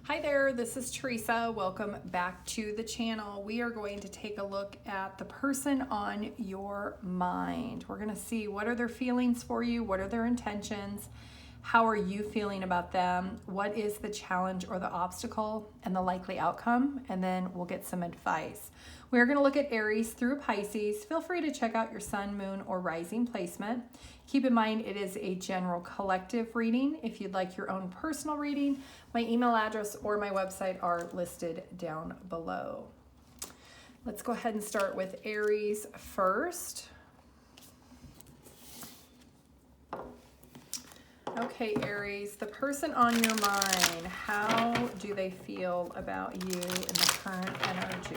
Hi there, this is Teresa. Welcome back to the channel. We are going to take a look at the person on your mind. We're going to see what are their feelings for you, what are their intentions, how are you feeling about them, what is the challenge or the obstacle and the likely outcome, and then we'll get some advice. We're going to look at Aries through Pisces. Feel free to check out your sun, moon, or rising placement. Keep in mind it is a general collective reading. If you'd like your own personal reading, my email address or my website are listed down below. Let's go ahead and start with Aries first. Okay, Aries, the person on your mind, how do they feel about you in the current energy?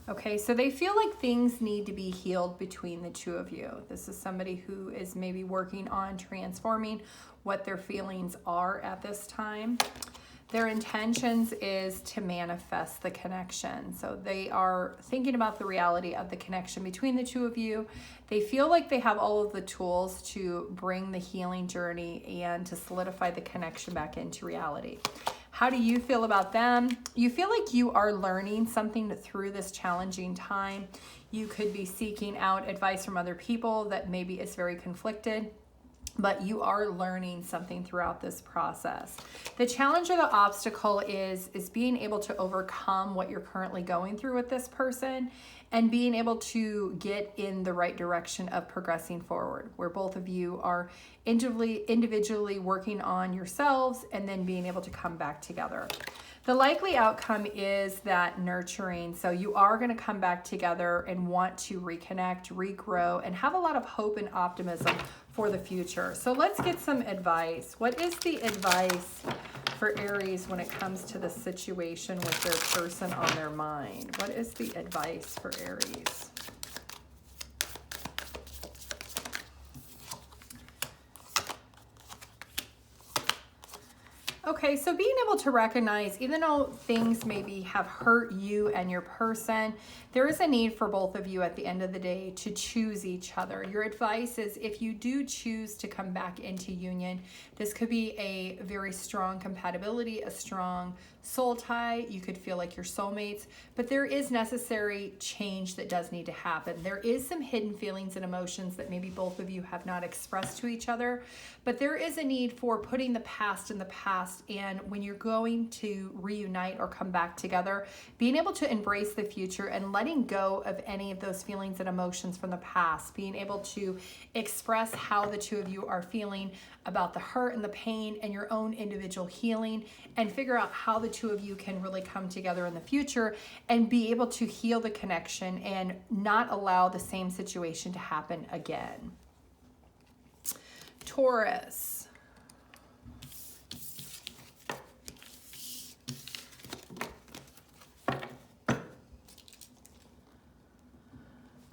Okay, so they feel like things need to be healed between the two of you. This is somebody who is maybe working on transforming what their feelings are at this time. Their intentions is to manifest the connection. So they are thinking about the reality of the connection between the two of you. They feel like they have all of the tools to bring the healing journey and to solidify the connection back into reality. How do you feel about them? You feel like you are learning something through this challenging time. You could be seeking out advice from other people that maybe is very conflicted, but you are learning something throughout this process. The challenge or the obstacle is being able to overcome what you're currently going through with this person and being able to get in the right direction of progressing forward, where both of you are individually working on yourselves and then being able to come back together. The likely outcome is that nurturing. So you are going to come back together and want to reconnect, regrow, and have a lot of hope and optimism for the future. So let's get some advice. What is the advice for Aries when it comes to the situation with their person on their mind? What is the advice for Aries? Okay, so being able to recognize, even though things maybe have hurt you and your person, there is a need for both of you at the end of the day to choose each other. Your advice is if you do choose to come back into union, this could be a very strong compatibility, a strong soul tie. You could feel like you're soulmates, but there is necessary change that does need to happen. There is some hidden feelings and emotions that maybe both of you have not expressed to each other, but there is a need for putting the past in the past. And when you're going to reunite or come back together, being able to embrace the future and letting go of any of those feelings and emotions from the past, being able to express how the two of you are feeling about the hurt and the pain and your own individual healing, and figure out how the two of you can really come together in the future and be able to heal the connection and not allow the same situation to happen again. Taurus.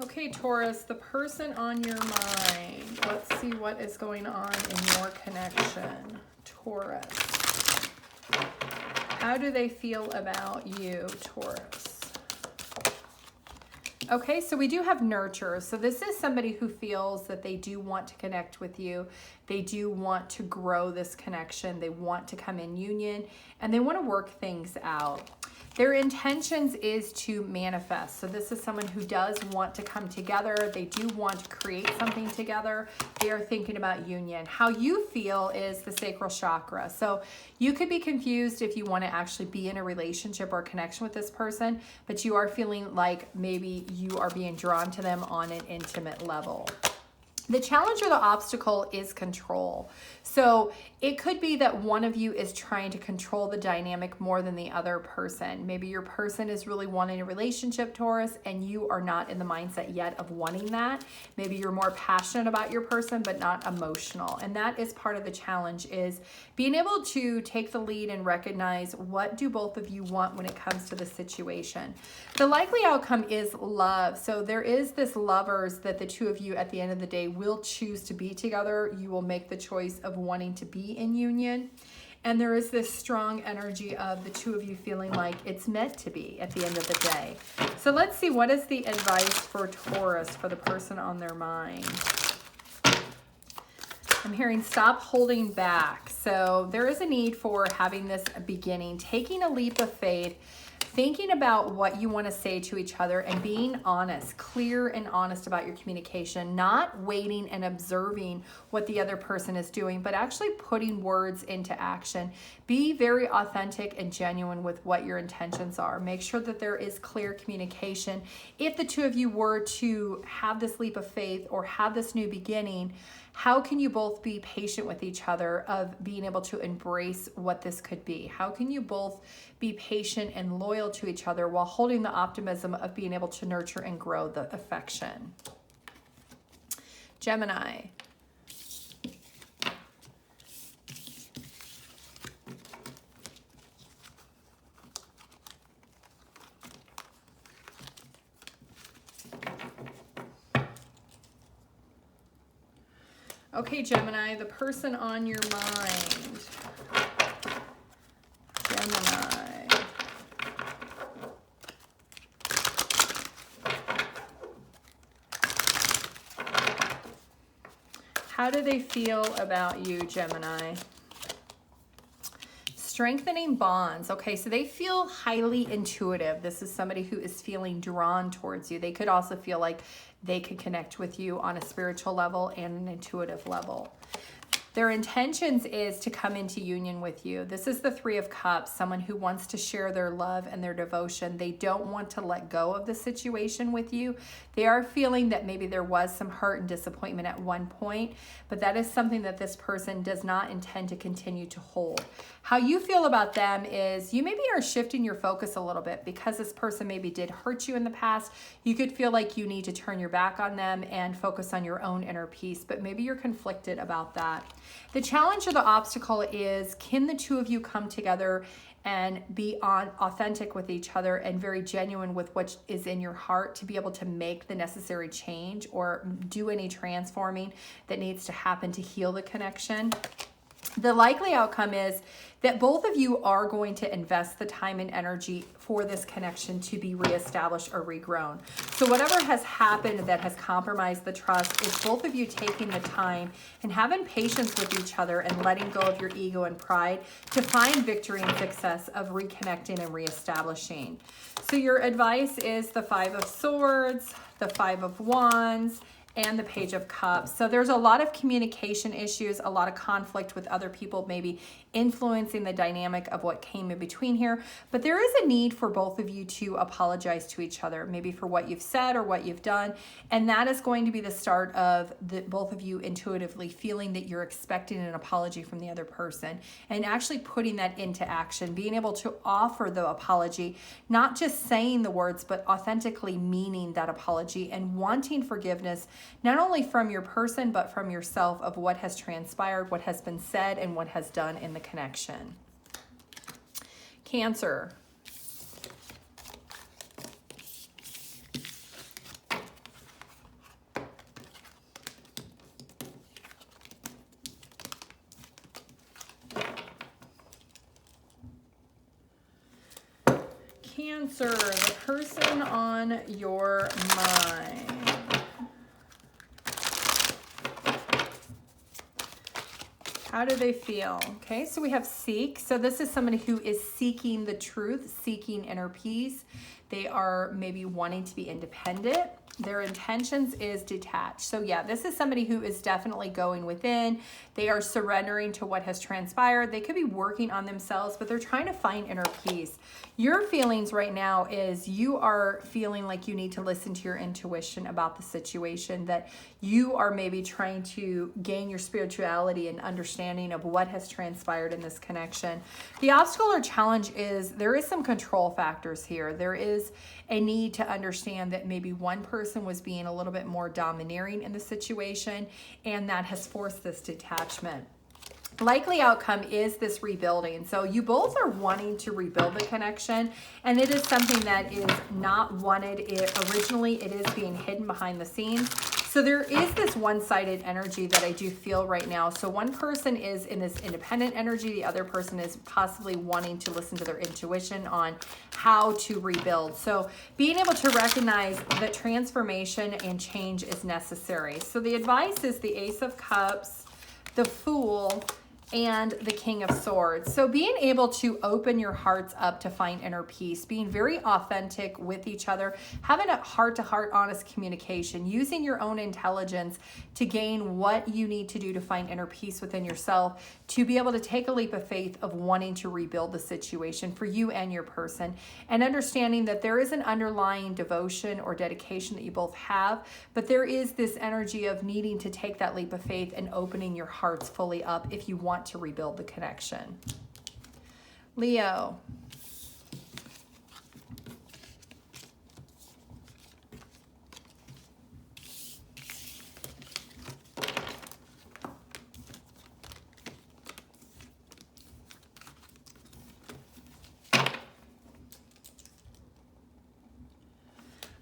Okay, Taurus, the person on your mind. Let's see what is going on in your connection. Taurus. How do they feel about you, Taurus? Okay, so we do have nurture. So this is somebody who feels that they do want to connect with you. They do want to grow this connection. They want to come in union and they want to work things out. Their intentions is to manifest. So this is someone who does want to come together. They do want to create something together. They are thinking about union. How you feel is the sacral chakra. So you could be confused if you want to actually be in a relationship or a connection with this person, but you are feeling like maybe you are being drawn to them on an intimate level. The challenge or the obstacle is control. So it could be that one of you is trying to control the dynamic more than the other person. Maybe your person is really wanting a relationship, Taurus, and you are not in the mindset yet of wanting that. Maybe you're more passionate about your person, but not emotional. And that is part of the challenge, is being able to take the lead and recognize what do both of you want when it comes to the situation. The likely outcome is love. So there is this lovers that the two of you at the end of the day will choose to be together. You will make the choice of wanting to be in union. And there is this strong energy of the two of you feeling like it's meant to be at the end of the day. So let's see, what is the advice for Taurus, for the person on their mind? I'm hearing stop holding back. So there is a need for having this beginning, taking a leap of faith, thinking about what you want to say to each other and being honest, clear and honest about your communication, not waiting and observing what the other person is doing, but actually putting words into action. Be very authentic and genuine with what your intentions are. Make sure that there is clear communication. If the two of you were to have this leap of faith or have this new beginning, how can you both be patient with each other of being able to embrace what this could be? How can you both be patient and loyal to each other while holding the optimism of being able to nurture and grow the affection? Gemini. Okay, Gemini, the person on your mind. Gemini. How do they feel about you, Gemini? Strengthening bonds. Okay, so they feel highly intuitive. This is somebody who is feeling drawn towards you. They could also feel like they could connect with you on a spiritual level and an intuitive level. Their intentions is to come into union with you. This is the Three of Cups, someone who wants to share their love and their devotion. They don't want to let go of the situation with you. They are feeling that maybe there was some hurt and disappointment at one point, but that is something that this person does not intend to continue to hold. How you feel about them is you maybe are shifting your focus a little bit because this person maybe did hurt you in the past. You could feel like you need to turn your back on them and focus on your own inner peace, but maybe you're conflicted about that. The challenge or the obstacle is, can the two of you come together and be authentic with each other and very genuine with what is in your heart to be able to make the necessary change or do any transforming that needs to happen to heal the connection? The likely outcome is that both of you are going to invest the time and energy for this connection to be reestablished or regrown. So whatever has happened that has compromised the trust is both of you taking the time and having patience with each other and letting go of your ego and pride to find victory and success of reconnecting and reestablishing. So your advice is the Five of Swords, the Five of Wands, and the Page of Cups. So there's a lot of communication issues, a lot of conflict with other people, maybe influencing the dynamic of what came in between here. But there is a need for both of you to apologize to each other, maybe for what you've said or what you've done. And that is going to be the start of both of you intuitively feeling that you're expecting an apology from the other person and actually putting that into action, being able to offer the apology, not just saying the words, but authentically meaning that apology and wanting forgiveness, not only from your person, but from yourself of what has transpired, what has been said, and what has done in the connection. Cancer. Cancer, the person on your mind. How do they feel? Okay, so we have seek. So this is somebody who is seeking the truth, seeking inner peace. They are maybe wanting to be independent. Their intentions is detached. So yeah, this is somebody who is definitely going within. They are surrendering to what has transpired. They could be working on themselves, but they're trying to find inner peace. Your feelings right now is you are feeling like you need to listen to your intuition about the situation, that you are maybe trying to gain your spirituality and understanding of what has transpired in this connection. The obstacle or challenge is there is some control factors here. There is a need to understand that maybe one person was being a little bit more domineering in the situation, and that has forced this detachment. Likely outcome is this rebuilding. So you both are wanting to rebuild the connection, and it is something that is not wanted. Originally, it is being hidden behind the scenes. So there is this one-sided energy that I do feel right now. So one person is in this independent energy. The other person is possibly wanting to listen to their intuition on how to rebuild. So being able to recognize that transformation and change is necessary. So the advice is the Ace of Cups, the Fool, and the King of Swords. So being able to open your hearts up to find inner peace, being very authentic with each other, having a heart-to-heart honest communication, using your own intelligence to gain what you need to do to find inner peace within yourself, to be able to take a leap of faith of wanting to rebuild the situation for you and your person, and understanding that there is an underlying devotion or dedication that you both have, but there is this energy of needing to take that leap of faith and opening your hearts fully up if you want to rebuild the connection. Leo.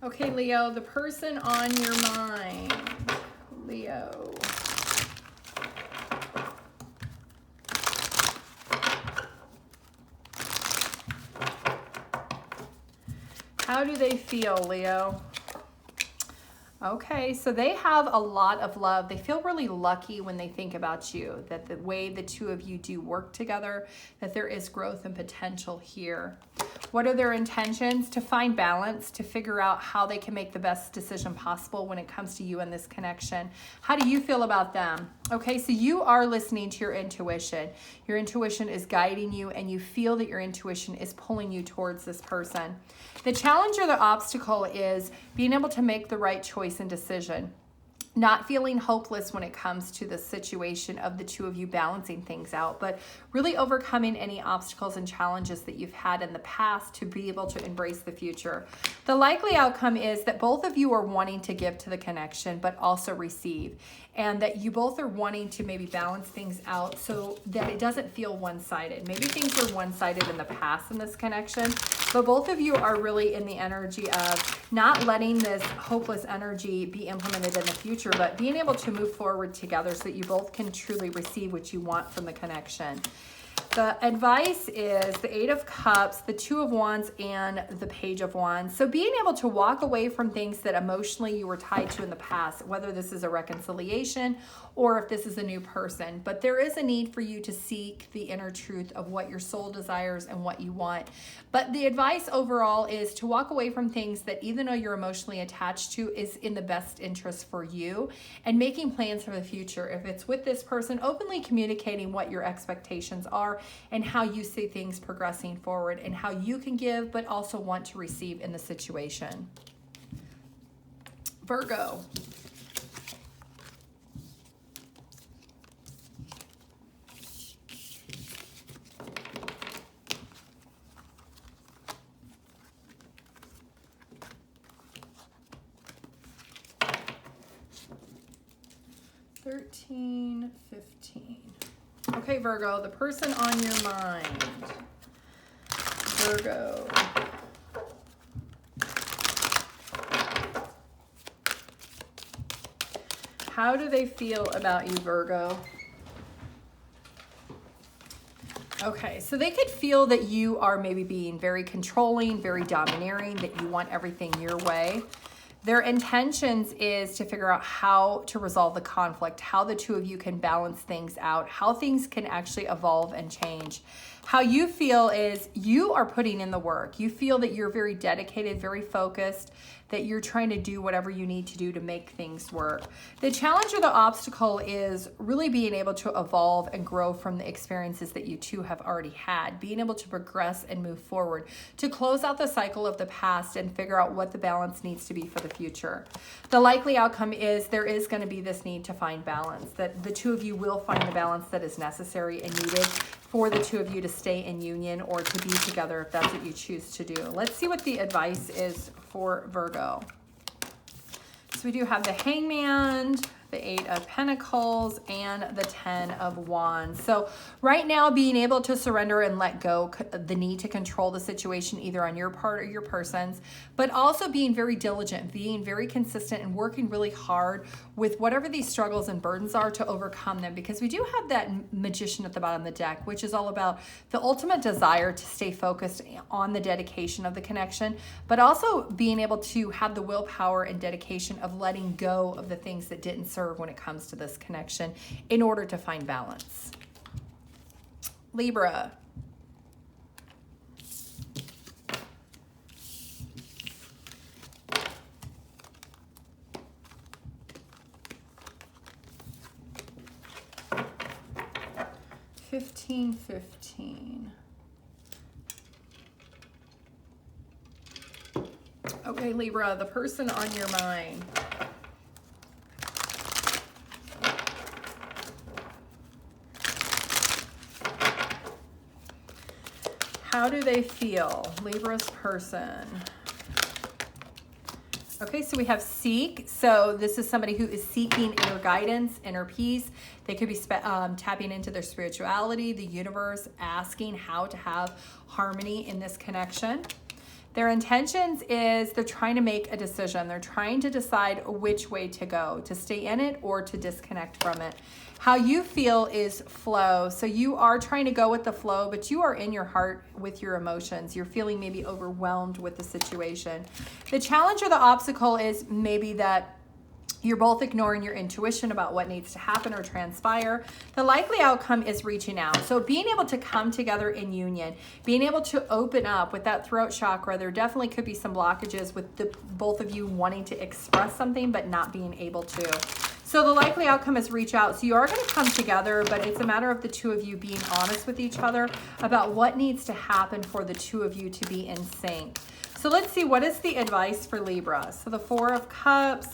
Okay, Leo, the person on your mind. Leo. How do they feel, Leo? Okay, so they have a lot of love. They feel really lucky when they think about you, that the way the two of you do work together, that there is growth and potential here. What are their intentions? To find balance, to figure out how they can make the best decision possible when it comes to you and this connection. How do you feel about them? Okay, so you are listening to your intuition. Your intuition is guiding you, and you feel that your intuition is pulling you towards this person. The challenge or the obstacle is being able to make the right choice and decision. Not feeling hopeless when it comes to the situation of the two of you balancing things out, but really overcoming any obstacles and challenges that you've had in the past to be able to embrace the future. The likely outcome is that both of you are wanting to give to the connection, but also receive, and that you both are wanting to maybe balance things out so that it doesn't feel one-sided. Maybe things were one-sided in the past in this connection, but both of you are really in the energy of not letting this hopeless energy be implemented in the future, but being able to move forward together so that you both can truly receive what you want from the connection. The advice is the Eight of Cups, the Two of Wands, and the Page of Wands. So being able to walk away from things that emotionally you were tied to in the past, whether this is a reconciliation or if this is a new person. But there is a need for you to seek the inner truth of what your soul desires and what you want. But the advice overall is to walk away from things that, even though you're emotionally attached to, is in the best interest for you, and making plans for the future. If it's with this person, openly communicating what your expectations are and how you see things progressing forward and how you can give but also want to receive in the situation. Virgo. $13, $15. Okay, Virgo, the person on your mind. Virgo. How do they feel about you, Virgo? Okay, so they could feel that you are maybe being very controlling, very domineering, that you want everything your way. Their intentions is to figure out how to resolve the conflict, how the two of you can balance things out, how things can actually evolve and change. How you feel is you are putting in the work. You feel that you're very dedicated, very focused, that you're trying to do whatever you need to do to make things work. The challenge or the obstacle is really being able to evolve and grow from the experiences that you two have already had, being able to progress and move forward, to close out the cycle of the past and figure out what the balance needs to be for the future. The likely outcome is there is going to be this need to find balance, that the two of you will find the balance that is necessary and needed for the two of you to stay in union or to be together if that's what you choose to do. Let's see what the advice is for Virgo. So we do have the Hangman, the Eight of Pentacles, and the Ten of Wands. So right now, being able to surrender and let go the need to control the situation either on your part or your person's, but also being very diligent, being very consistent, and working really hard with whatever these struggles and burdens are to overcome them, because we do have that Magician at the bottom of the deck, which is all about the ultimate desire to stay focused on the dedication of the connection, but also being able to have the willpower and dedication of letting go of the things that didn't serve serve when it comes to this connection in order to find balance. Libra. $15.15. Okay, Libra, the person on your mind. How do they feel? Libra's person. Okay, so we have seek. So this is somebody who is seeking inner guidance, inner peace. They could be tapping into their spirituality, the universe, asking how to have harmony in this connection. Their intentions is they're trying to make a decision. They're trying to decide which way to go, to stay in it or to disconnect from it. How you feel is flow. So you are trying to go with the flow, but you are in your heart with your emotions. You're feeling maybe overwhelmed with the situation. The challenge or the obstacle is maybe that you're both ignoring your intuition about what needs to happen or transpire. The likely outcome is reaching out. So being able to come together in union, being able to open up with that throat chakra, there definitely could be some blockages with both of you wanting to express something but not being able to. So the likely outcome is reach out. So you are going to come together, but it's a matter of the two of you being honest with each other about what needs to happen for the two of you to be in sync. So let's see, what is the advice for Libra? So the Four of Cups,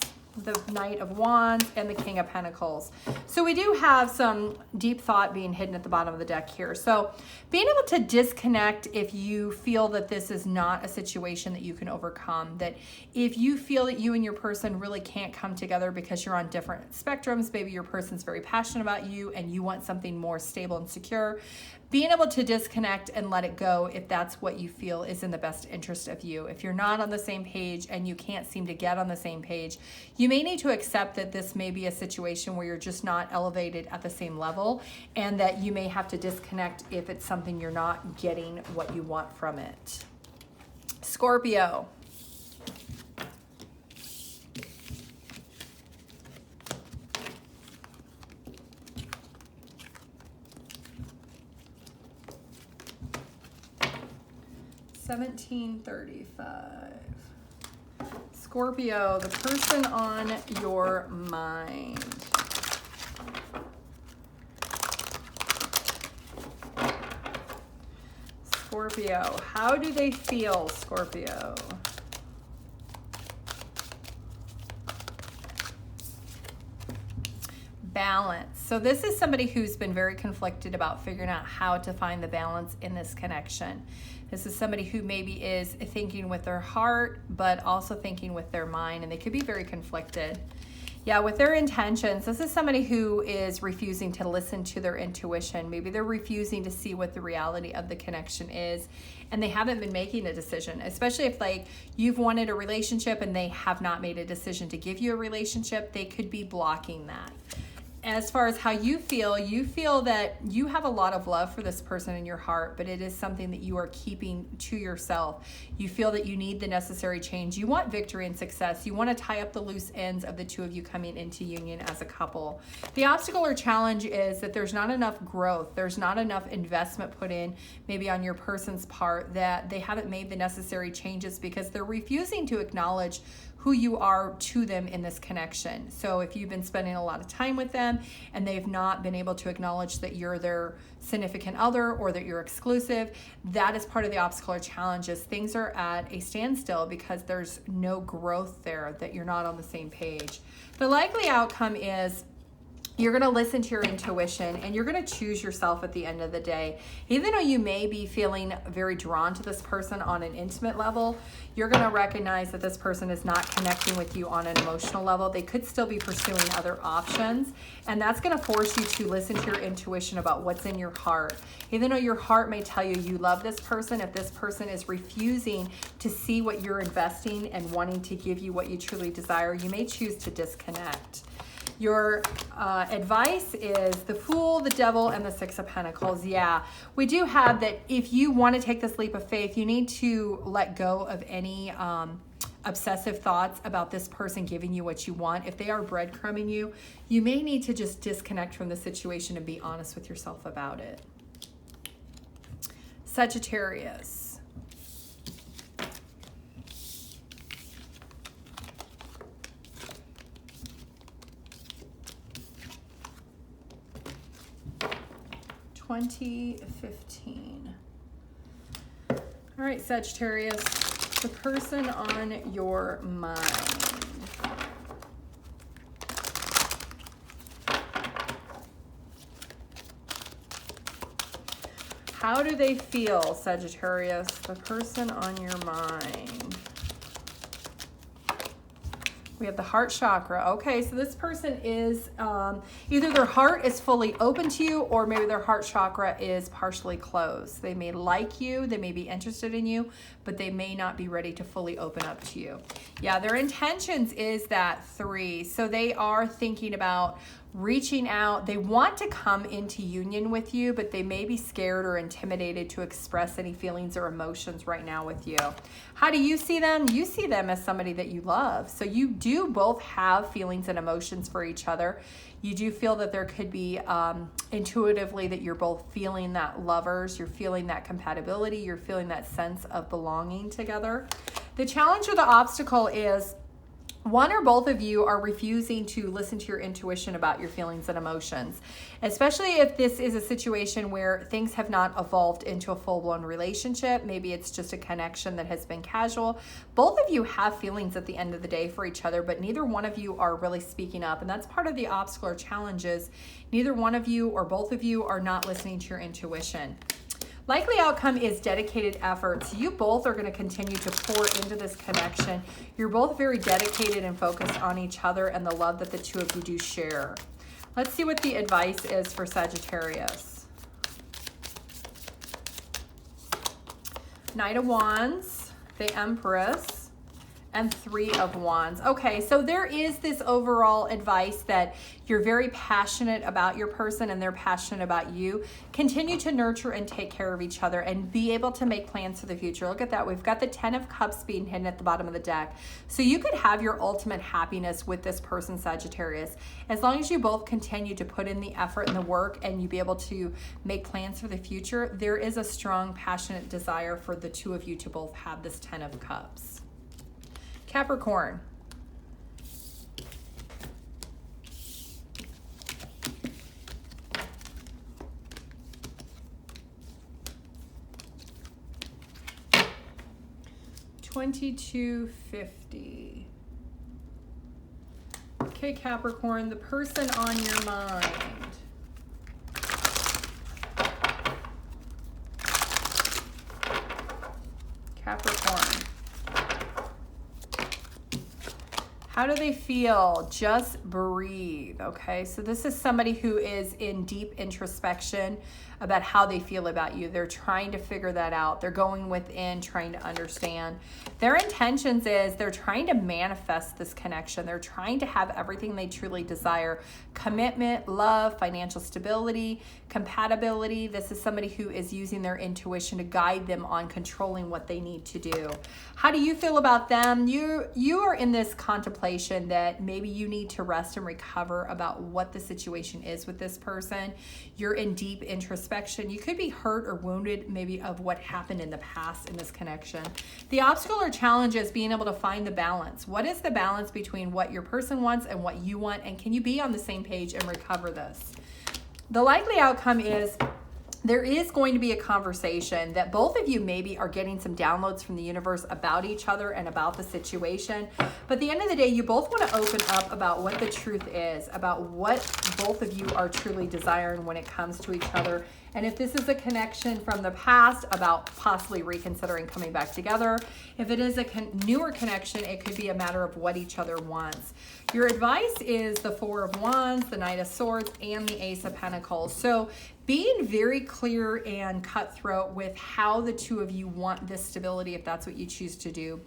the Knight of Wands, and the King of Pentacles. So we do have some deep thought being hidden at the bottom of the deck here. So being able to disconnect if you feel that this is not a situation that you can overcome, that if you feel that you and your person really can't come together because you're on different spectrums, maybe your person's very passionate about you and you want something more stable and secure, being able to disconnect and let it go if that's what you feel is in the best interest of you. If you're not on the same page and you can't seem to get on the same page, you may need to accept that this may be a situation where you're just not elevated at the same level and that you may have to disconnect if it's something you're not getting what you want from it. Scorpio. $17.35. Scorpio, the person on your mind. Scorpio, how do they feel, Scorpio? Balance. So this is somebody who's been very conflicted about figuring out how to find the balance in this connection. This is somebody who maybe is thinking with their heart, but also thinking with their mind, and they could be very conflicted. Yeah, with their intentions, this is somebody who is refusing to listen to their intuition. Maybe they're refusing to see what the reality of the connection is, and they haven't been making a decision, especially if like you've wanted a relationship and they have not made a decision to give you a relationship, they could be blocking that. As far as how you feel that you have a lot of love for this person in your heart, but it is something that you are keeping to yourself. You feel that you need the necessary change. You want victory and success. You want to tie up the loose ends of the two of you coming into union as a couple. The obstacle or challenge is that there's not enough growth. There's not enough investment put in, maybe on your person's part, that they haven't made the necessary changes because they're refusing to acknowledge who you are to them in this connection. So if you've been spending a lot of time with them and they've not been able to acknowledge that you're their significant other or that you're exclusive, that is part of the obstacle or challenges. Things are at a standstill because there's no growth there, that you're not on the same page. The likely outcome is you're going to listen to your intuition and you're going to choose yourself at the end of the day. Even though you may be feeling very drawn to this person on an intimate level, you're going to recognize that this person is not connecting with you on an emotional level. They could still be pursuing other options, and that's going to force you to listen to your intuition about what's in your heart. Even though your heart may tell you you love this person, if this person is refusing to see what you're investing and wanting to give you what you truly desire, you may choose to disconnect. Your advice is the Fool, the Devil, and the Six of Pentacles. Yeah, we do have that if you want to take this leap of faith, you need to let go of any obsessive thoughts about this person giving you what you want, if they are breadcrumbing you, you may need to just disconnect from the situation and be honest with yourself about it. Sagittarius. (2015). All right, Sagittarius, the person on your mind. How do they feel, Sagittarius, the person on your mind? We have the heart chakra. Okay, so this person is, either their heart is fully open to you, or maybe their heart chakra is partially closed. They may like you, they may be interested in you, but they may not be ready to fully open up to you. Yeah, their intentions is that 3. So they are thinking about reaching out. They want to come into union with you, but they may be scared or intimidated to express any feelings or emotions right now with you. How do you see them? You see them as somebody that you love. So you do both have feelings and emotions for each other. You do feel that there could be intuitively that you're both feeling that lovers, you're feeling that compatibility, you're feeling that sense of belonging together. The challenge or the obstacle is one or both of you are refusing to listen to your intuition about your feelings and emotions, especially if this is a situation where things have not evolved into a full-blown relationship. Maybe it's just a connection that has been casual. Both of you have feelings at the end of the day for each other, but neither one of you are really speaking up. And that's part of the obstacle or challenge is neither one of you or both of you are not listening to your intuition. Likely outcome is dedicated efforts. You both are going to continue to pour into this connection. You're both very dedicated and focused on each other and the love that the two of you do share. Let's see what the advice is for Sagittarius. Knight of Wands, the Empress, and 3 of Wands. Okay, so there is this overall advice that you're very passionate about your person and they're passionate about you. Continue to nurture and take care of each other and be able to make plans for the future. Look at that. We've got the 10 of Cups being hidden at the bottom of the deck. So you could have your ultimate happiness with this person, Sagittarius, as long as you both continue to put in the effort and the work and you be able to make plans for the future. There is a strong, passionate desire for the two of you to both have this 10 of Cups. Capricorn. $22.50. Okay, Capricorn, the person on your mind. Capricorn. How do they feel? Just breathe, okay? So this is somebody who is in deep introspection about how they feel about you. They're trying to figure that out. They're going within, trying to understand. Their intentions is they're trying to manifest this connection. They're trying to have everything they truly desire. Commitment, love, financial stability, compatibility. This is somebody who is using their intuition to guide them on controlling what they need to do. How do you feel about them? You are in this contemplation that maybe you need to rest and recover about what the situation is with this person. You're in deep introspection. You could be hurt or wounded maybe of what happened in the past in this connection. The obstacle or challenge is being able to find the balance. What is the balance between what your person wants and what you want? And can you be on the same page and recover this? The likely outcome is there is going to be a conversation that both of you maybe are getting some downloads from the universe about each other and about the situation. But at the end of the day, you both want to open up about what the truth is, about what both of you are truly desiring when it comes to each other. And if this is a connection from the past, about possibly reconsidering coming back together. If it is a newer connection, it could be a matter of what each other wants. Your advice is the 4 of Wands, the Knight of Swords, and the Ace of Pentacles. So being very clear and cutthroat with how the two of you want this stability, if that's what you choose to do.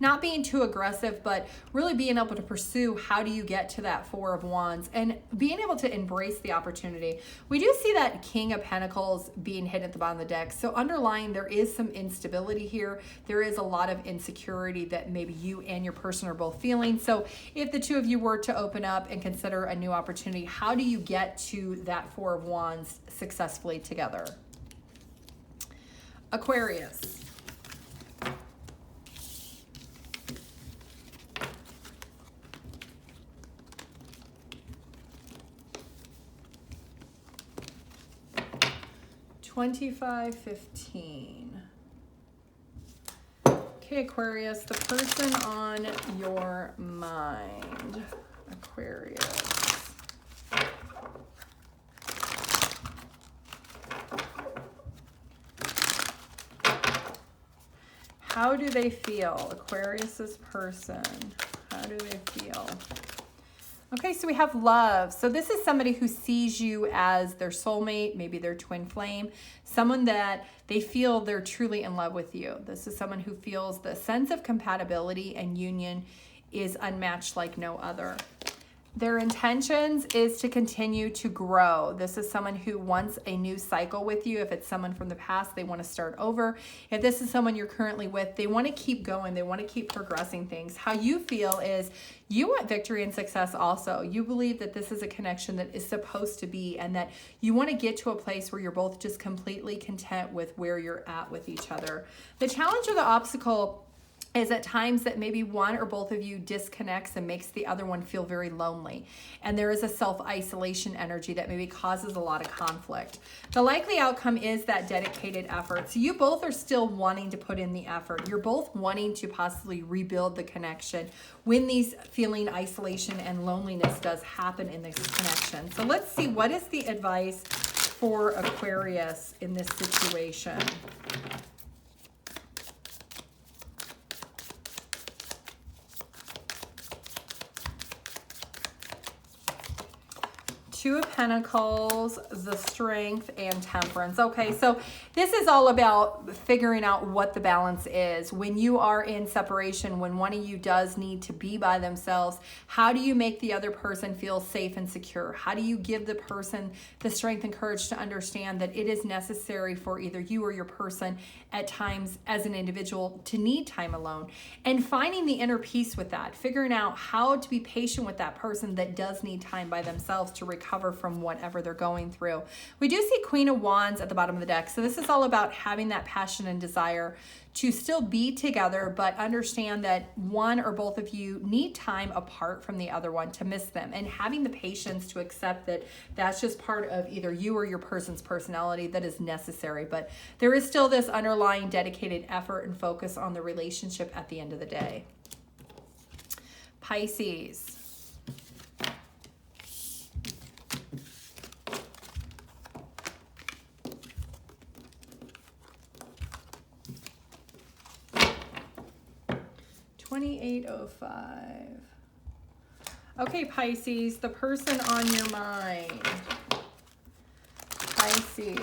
Not being too aggressive, but really being able to pursue how do you get to that Four of Wands and being able to embrace the opportunity. We do see that King of Pentacles being hidden at the bottom of the deck. So underlying, there is some instability here. There is a lot of insecurity that maybe you and your person are both feeling. So if the two of you were to open up and consider a new opportunity, how do you get to that Four of Wands successfully together? Aquarius. $25.15. Okay, Aquarius, the person on your mind. Aquarius. How do they feel? Aquarius's person. How do they feel? Okay, so we have love. So this is somebody who sees you as their soulmate, maybe their twin flame, someone that they feel they're truly in love with you. This is someone who feels the sense of compatibility and union is unmatched like no other. Their intentions is to continue to grow. This is someone who wants a new cycle with you. If it's someone from the past, they want to start over. If this is someone you're currently with, they want to keep going. They want to keep progressing things. How you feel is you want victory and success also. You believe that this is a connection that is supposed to be, and that you want to get to a place where you're both just completely content with where you're at with each other. The challenge or the obstacle is at times that maybe one or both of you disconnects and makes the other one feel very lonely. And there is a self-isolation energy that maybe causes a lot of conflict. The likely outcome is that dedicated effort. So you both are still wanting to put in the effort. You're both wanting to possibly rebuild the connection when these feeling isolation and loneliness does happen in this connection. So let's see, what is the advice for Aquarius in this situation? Two of Pentacles, the Strength, and Temperance. Okay, so this is all about figuring out what the balance is. When you are in separation, when one of you does need to be by themselves, how do you make the other person feel safe and secure? How do you give the person the strength and courage to understand that it is necessary for either you or your person at times as an individual to need time alone? And finding the inner peace with that, figuring out how to be patient with that person that does need time by themselves to recover from whatever they're going through. We do see Queen of Wands at the bottom of the deck. So this is all about having that passion and desire to still be together, but understand that one or both of you need time apart from the other one to miss them, and having the patience to accept that that's just part of either you or your person's personality that is necessary. But there is still this underlying dedicated effort and focus on the relationship at the end of the day. Pisces. $28.05. Okay, Pisces, the person on your mind. Pisces.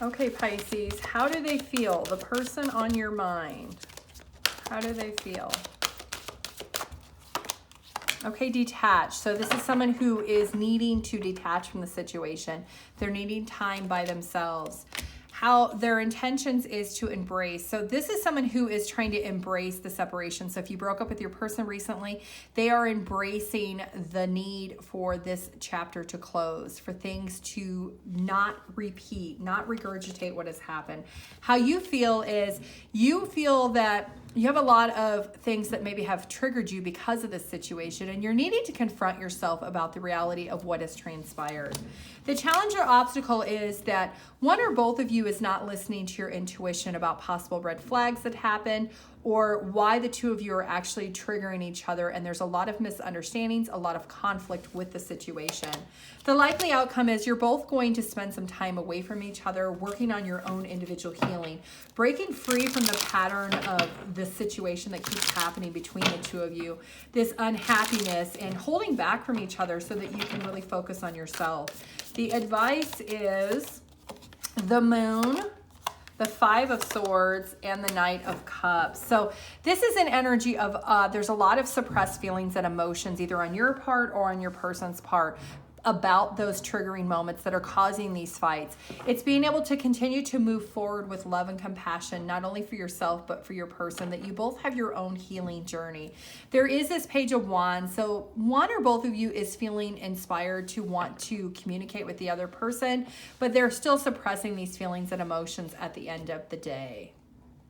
Okay, Pisces, how do they feel? The person on your mind. How do they feel? Okay, detached. So this is someone who is needing to detach from the situation. They're needing time by themselves. How their intentions is to embrace. So this is someone who is trying to embrace the separation. So if you broke up with your person recently, they are embracing the need for this chapter to close, for things to not repeat, not regurgitate what has happened. How you feel is you feel that you have a lot of things that maybe have triggered you because of this situation, and you're needing to confront yourself about the reality of what has transpired. The challenge or obstacle is that one or both of you is not listening to your intuition about possible red flags that happen, or why the two of you are actually triggering each other, and there's a lot of misunderstandings, a lot of conflict with the situation. The likely outcome is you're both going to spend some time away from each other, working on your own individual healing, breaking free from the pattern of the situation that keeps happening between the two of you, this unhappiness, and holding back from each other so that you can really focus on yourself. The advice is the Moon, the Five of Swords, and the Knight of Cups. So this is an energy of there's a lot of suppressed feelings and emotions, either on your part or on your person's part, about those triggering moments that are causing these fights. It's being able to continue to move forward with love and compassion, not only for yourself, but for your person, that you both have your own healing journey. There is this Page of Wands. So one or both of you is feeling inspired to want to communicate with the other person, but they're still suppressing these feelings and emotions at the end of the day.